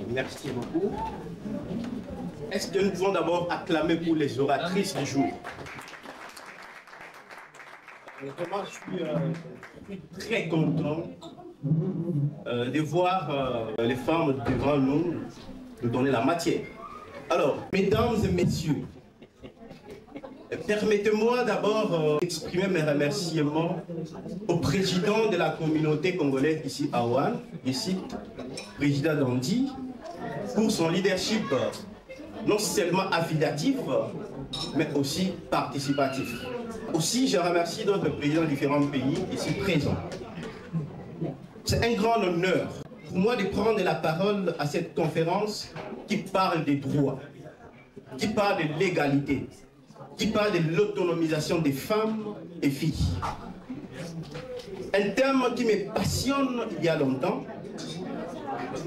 Merci beaucoup. Est-ce que nous pouvons d'abord acclamer pour les oratrices du jour? Vraiment, je suis très content de voir les femmes devant nous donner la matière. Alors, mesdames et messieurs, permettez-moi d'abord d'exprimer mes remerciements au président de la communauté congolaise ici à Ouane, ici, président Dandi, pour son leadership non seulement affiliatif, mais aussi participatif. Aussi, je remercie d'autres présidents de différents pays ici présents. C'est un grand honneur pour moi de prendre la parole à cette conférence qui parle des droits, qui parle de l'égalité, qui parle de l'autonomisation des femmes et filles. Un thème qui me passionne il y a longtemps,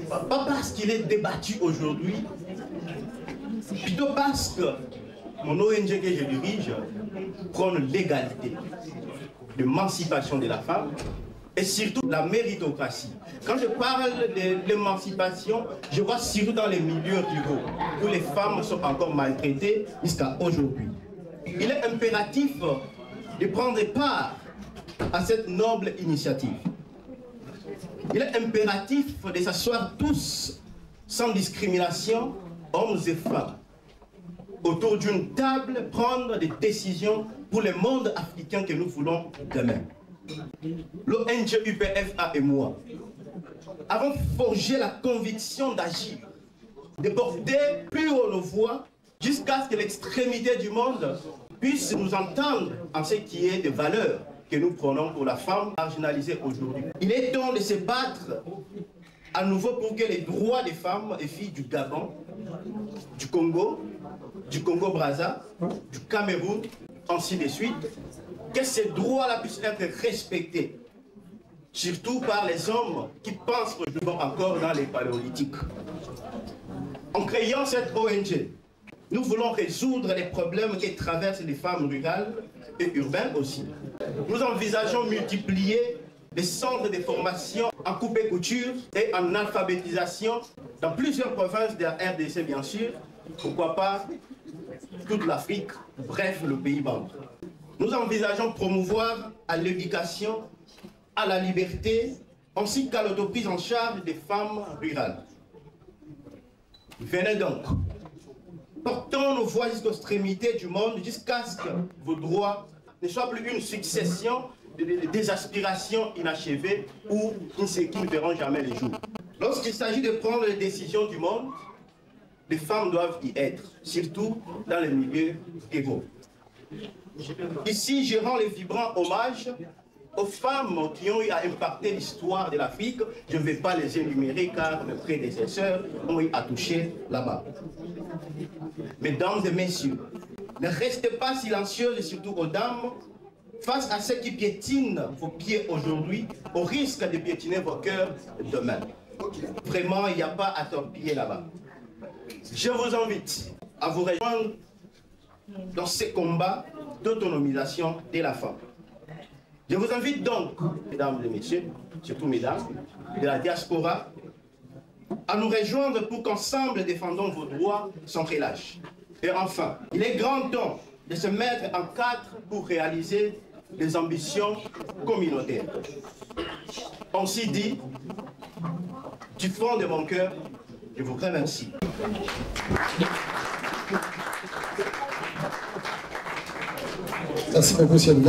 pas parce qu'il est débattu aujourd'hui, plutôt parce que mon ONG que je dirige prône l'égalité, l'émancipation de la femme et surtout la méritocratie. Quand je parle de l'émancipation, je vois surtout dans les milieux ruraux où les femmes sont encore maltraitées jusqu'à aujourd'hui. Il est impératif de prendre part à cette noble initiative. Il est impératif de s'asseoir tous, sans discrimination, hommes et femmes, autour d'une table, prendre des décisions pour le monde africain que nous voulons demain. L'ONG UPFA et moi avons forgé la conviction d'agir, de porter plus haut nos voix jusqu'à ce que l'extrémité du monde puisse nous entendre en ce qui est des valeurs que nous prenons pour la femme marginalisée aujourd'hui. Il est temps de se battre à nouveau pour que les droits des femmes et filles du Gabon, du Congo-Brazza, du Cameroun, ainsi de suite, que ces droits-là puissent être respectés, surtout par les hommes qui pensent que nous vivons encore dans les paléolithiques. En créant cette ONG, nous voulons résoudre les problèmes qui traversent les femmes rurales et urbaines aussi. Nous envisageons multiplier des centres de formation en coupe et couture et en alphabétisation dans plusieurs provinces de la RDC bien sûr, pourquoi pas toute l'Afrique, bref le pays membre. Nous envisageons promouvoir à l'éducation, à la liberté, ainsi qu'à l'autoprise en charge des femmes rurales. Venez donc, portons nos voix jusqu'aux extrémités du monde, jusqu'à ce que vos droits ne soient plus une succession des aspirations inachevées ou qui ne verront jamais le jour. Lorsqu'il s'agit de prendre les décisions du monde, les femmes doivent y être, surtout dans les milieux ruraux. Ici, je rends les vibrants hommages aux femmes qui ont eu à impacter l'histoire de l'Afrique. Je ne vais pas les énumérer car mes prédécesseurs ont eu à toucher là-bas. Mesdames et messieurs, ne restez pas silencieuses et surtout aux dames face à ceux qui piétinent vos pieds aujourd'hui au risque de piétiner vos cœurs demain. Vraiment, il n'y a pas à torpiller là-bas. Je vous invite à vous rejoindre dans ces combats d'autonomisation de la femme. Je vous invite donc, mesdames et messieurs, surtout mesdames, de la diaspora, à nous rejoindre pour qu'ensemble défendons vos droits sans relâche. Et enfin, il est grand temps de se mettre en cadre pour réaliser des ambitions communautaires. Ainsi dit, du fond de mon cœur, je vous remercie. Merci beaucoup, monsieur le